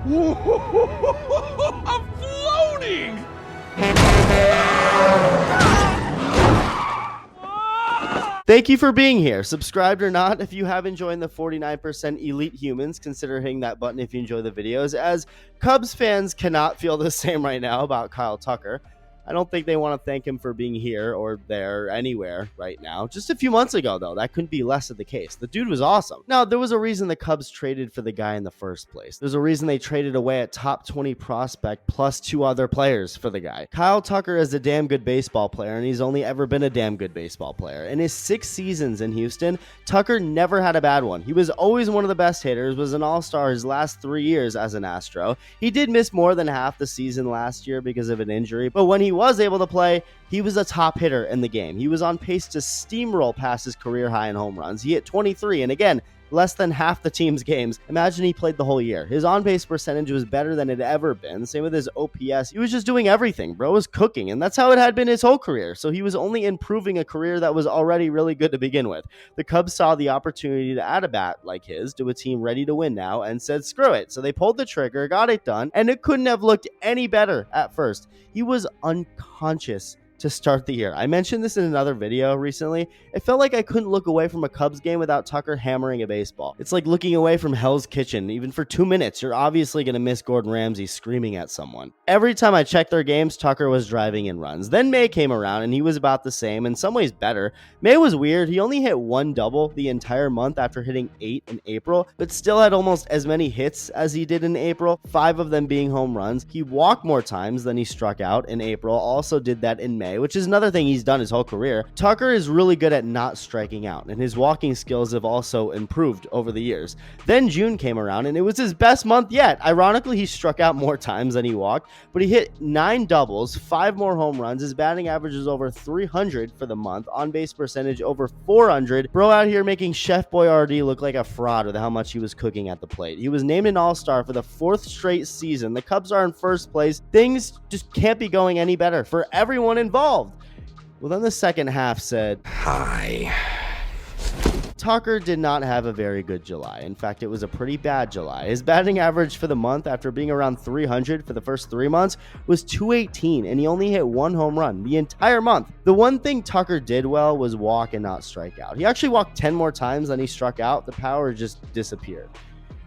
I'm floating! Thank you for being here. Subscribed or not, if you haven't joined the 49% elite humans, consider hitting that button if you enjoy the videos, as Cubs fans cannot feel the same right now about Kyle Tucker. I don't think they want to thank him for being here or there, anywhere right now. Just a few months ago, though, that couldn't be less of the case. The dude was awesome. Now, there was a reason the Cubs traded for the guy in the first place. There's a reason they traded away a top 20 prospect plus 2 other players for the guy. Kyle Tucker is a damn good baseball player, and he's only ever been a damn good baseball player. In his 6 seasons in Houston, Tucker never had a bad one. He was always one of the best hitters, was an all-star his last 3 years as an Astro. He did miss more than half the season last year because of an injury, but when he was able to play, he was a top hitter in the game. He was on pace to steamroll past his career high in home runs. He hit 23, and again, less than half the team's games. Imagine he played the whole year. His on-base percentage was better than it had ever been. Same with his OPS. He was just doing everything. Bro was cooking, and that's how it had been his whole career. So he was only improving a career that was already really good to begin with. The Cubs saw the opportunity to add a bat like his to a team ready to win now and said, screw it. So they pulled the trigger, got it done, and it couldn't have looked any better at first. He was unconscious to start the year. I mentioned this in another video recently. It felt like I couldn't look away from a Cubs game without Tucker hammering a baseball. It's like looking away from Hell's Kitchen. Even for 2 minutes, you're obviously going to miss Gordon Ramsay screaming at someone. Every time I checked their games, Tucker was driving in runs. Then May came around and he was about the same, in some ways better. May was weird. He only hit 1 double the entire month after hitting 8 in April, but still had almost as many hits as he did in April, 5 of them being home runs. He walked more times than he struck out in April, also did that in May, which is another thing he's done his whole career. Tucker is really good at not striking out, and his walking skills have also improved over the years. Then June came around, and it was his best month yet. Ironically, he struck out more times than he walked, but he hit 9 doubles, 5 more home runs. His batting average is over 300 for the month, on-base percentage over 400. Bro out here making Chef Boyardee look like a fraud with how much he was cooking at the plate. He was named an all-star for the 4th straight season. The Cubs are in first place. Things just can't be going any better for everyone involved. Well, then the second half said, Hi. Tucker did not have a very good July. In fact, it was a pretty bad July. His batting average for the month, after being around 300 for the first 3 months, was 218, and he only hit 1 home run the entire month. The one thing Tucker did well was walk and not strike out. He actually walked 10 more times than he struck out. The power just disappeared.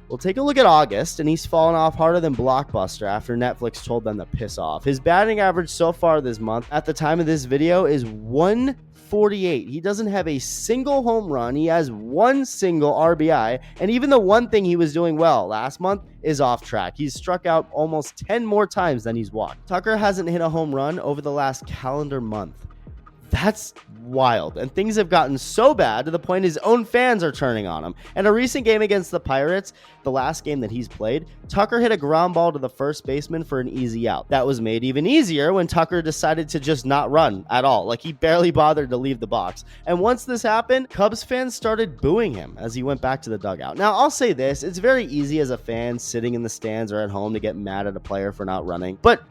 We'll take a look at August, and he's fallen off harder than Blockbuster after Netflix told them to piss off. His batting average so far this month, at the time of this video, is 148. He doesn't have a single home run. He has 1 single RBI, and even the one thing he was doing well last month is off track. He's struck out almost 10 more times than he's walked. Tucker hasn't hit a home run over the last calendar month. That's wild. And things have gotten so bad to the point his own fans are turning on him. In a recent game against the Pirates, the last game that he's played, Tucker hit a ground ball to the first baseman for an easy out. That was made even easier when Tucker decided to just not run at all. Like, he barely bothered to leave the box. And once this happened, Cubs fans started booing him as he went back to the dugout. Now, I'll say this. It's very easy as a fan sitting in the stands or at home to get mad at a player for not running. But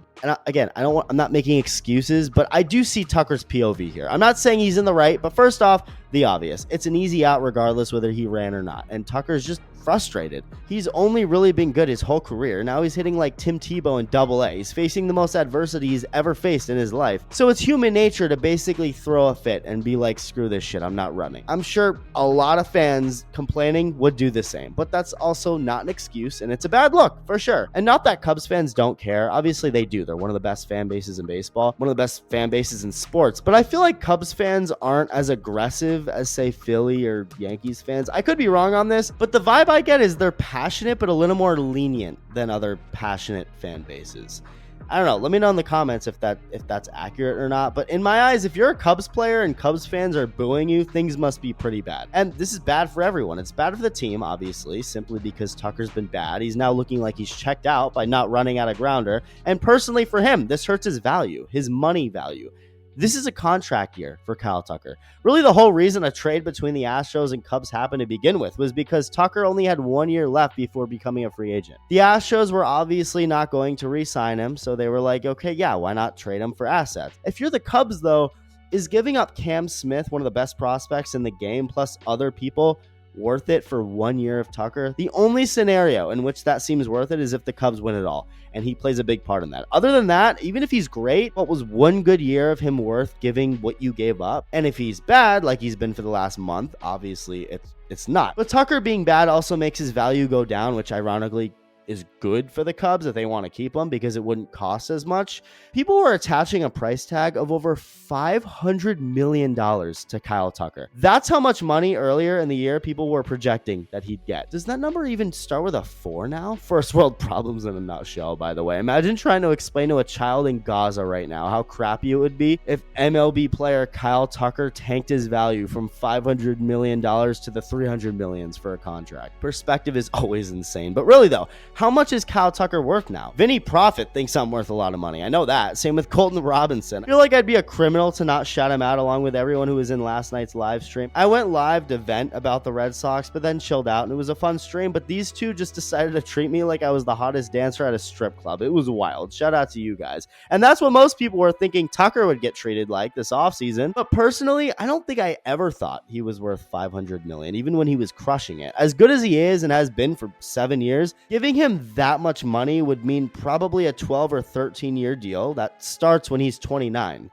again, I'm not making excuses, but I do see Tucker's POV here. I'm not saying he's in the right, but first off, the obvious. It's an easy out regardless whether he ran or not. And Tucker's just frustrated. He's only really been good his whole career. Now he's hitting like Tim Tebow in AA. He's facing the most adversity he's ever faced in his life. So it's human nature to basically throw a fit and be like, screw this shit, I'm not running. I'm sure a lot of fans complaining would do the same, but that's also not an excuse, and it's a bad look for sure. And not that Cubs fans don't care. Obviously they do. They're one of the best fan bases in baseball, one of the best fan bases in sports, but I feel like Cubs fans aren't as aggressive as, say, Philly or Yankees fans. I could be wrong on this, but the vibe I get is they're passionate but a little more lenient than other passionate fan bases. I don't know. Let me know in the comments if that's accurate or not. But in my eyes, if you're a Cubs player and Cubs fans are booing you, things must be pretty bad. And this is bad for everyone. It's bad for the team, obviously, simply because Tucker's been bad. He's now looking like he's checked out by not running out a grounder. And personally for him, this hurts his value, his money value. This is a contract year for Kyle Tucker. Really, the whole reason a trade between the Astros and Cubs happened to begin with was because Tucker only had 1 year left before becoming a free agent. The Astros were obviously not going to re-sign him, so they were like, okay, yeah, why not trade him for assets? If you're the Cubs, though, is giving up Cam Smith, one of the best prospects in the game, plus other people, worth it for 1 year of Tucker? The only scenario in which that seems worth it is if the Cubs win it all, and he plays a big part in that. Other than that, even if he's great, what was 1 good year of him worth giving what you gave up? And if he's bad, like he's been for the last month, obviously it's not. But Tucker being bad also makes his value go down, which ironically is good for the Cubs if they want to keep him because it wouldn't cost as much. People were attaching a price tag of over $500 million to Kyle Tucker. That's how much money earlier in the year people were projecting that he'd get. Does that number even start with a 4 now? First world problems in a nutshell, by the way. Imagine trying to explain to a child in Gaza right now how crappy it would be if MLB player Kyle Tucker tanked his value from $500 million to the $300 million for a contract. Perspective is always insane. But really though, how much is Kyle Tucker worth now? Vinny Profit thinks I'm worth a lot of money. I know that. Same with Colton Robinson. I feel like I'd be a criminal to not shout him out along with everyone who was in last night's live stream. I went live to vent about the Red Sox, but then chilled out, and it was a fun stream, but these two just decided to treat me like I was the hottest dancer at a strip club. It was wild. Shout out to you guys. And that's what most people were thinking Tucker would get treated like this offseason. But personally, I don't think I ever thought he was worth $500 million, even when he was crushing it. As good as he is and has been for 7 years, giving him that much money would mean probably a 12 or 13 year deal that starts when he's 29.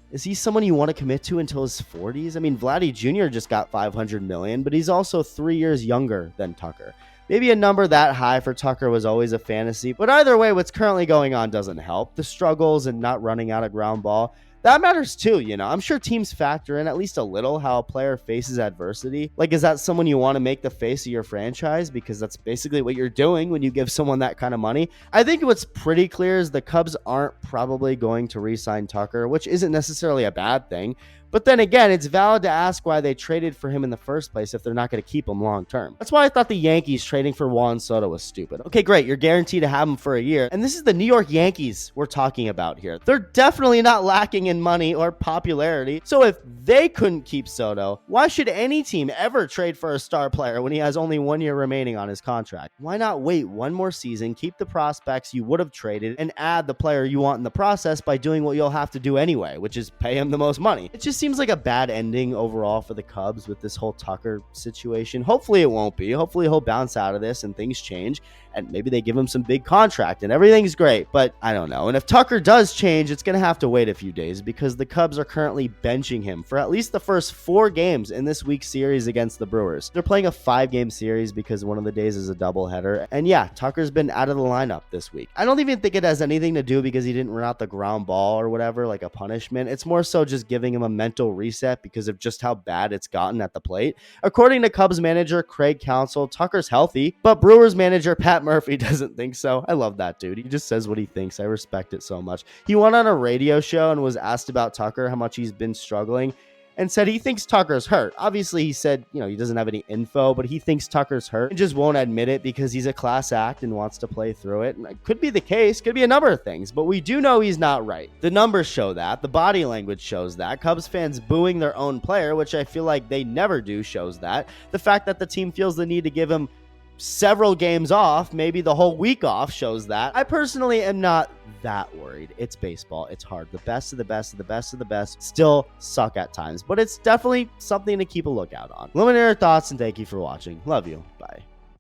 Is he someone you want to commit to until his 40s? I mean, Vladdy Jr. just got $500 million, but he's also 3 years younger than Tucker. Maybe a number that high for Tucker was always a fantasy, but either way, what's currently going on doesn't help. The struggles and not running out of ground ball, that matters too, you know. I'm sure teams factor in at least a little how a player faces adversity. Like, is that someone you want to make the face of your franchise? Because that's basically what you're doing when you give someone that kind of money. I think what's pretty clear is the Cubs aren't probably going to re-sign Tucker, which isn't necessarily a bad thing. But then again, it's valid to ask why they traded for him in the first place if they're not going to keep him long term. That's why I thought the Yankees trading for Juan Soto was stupid. Okay, great. You're guaranteed to have him for a year. And this is the New York Yankees we're talking about here. They're definitely not lacking in money or popularity. So if they couldn't keep Soto, why should any team ever trade for a star player when he has only 1 year remaining on his contract? Why not wait one more season, keep the prospects you would have traded, and add the player you want in the process by doing what you'll have to do anyway, which is pay him the most money? It just seems like a bad ending overall for the Cubs with this whole Tucker situation. Hopefully it won't be. Hopefully he'll bounce out of this and things change, and maybe they give him some big contract and everything's great, but I don't know. And if Tucker does change, it's going to have to wait a few days because the Cubs are currently benching him for at least the first 4 games in this week's series against the Brewers. They're playing a 5-game series because one of the days is a doubleheader. And yeah, Tucker's been out of the lineup this week. I don't even think it has anything to do because he didn't run out the ground ball or whatever, like a punishment. It's more so just giving him a mental reset because of just how bad it's gotten at the plate. According to Cubs manager Craig Counsell, Tucker's healthy, but Brewers manager Pat Murphy doesn't think so. I love that dude. He just says what he thinks. I respect it so much. He went on a radio show and was asked about Tucker, how much he's been struggling, and said he thinks Tucker's hurt. Obviously, he said, he doesn't have any info, but he thinks Tucker's hurt and just won't admit it because he's a class act and wants to play through it. And it could be the case, could be a number of things, but we do know he's not right. The numbers show that. The body language shows that. Cubs fans booing their own player, which I feel like they never do, shows that. The fact that the team feels the need to give him several games off, maybe the whole week off, shows that. I personally am not that worried. It's baseball. It's hard. The best of the best of the best of the best still suck at times, but it's definitely something to keep a lookout on. Let me know your thoughts and thank you for watching. Love you. Bye.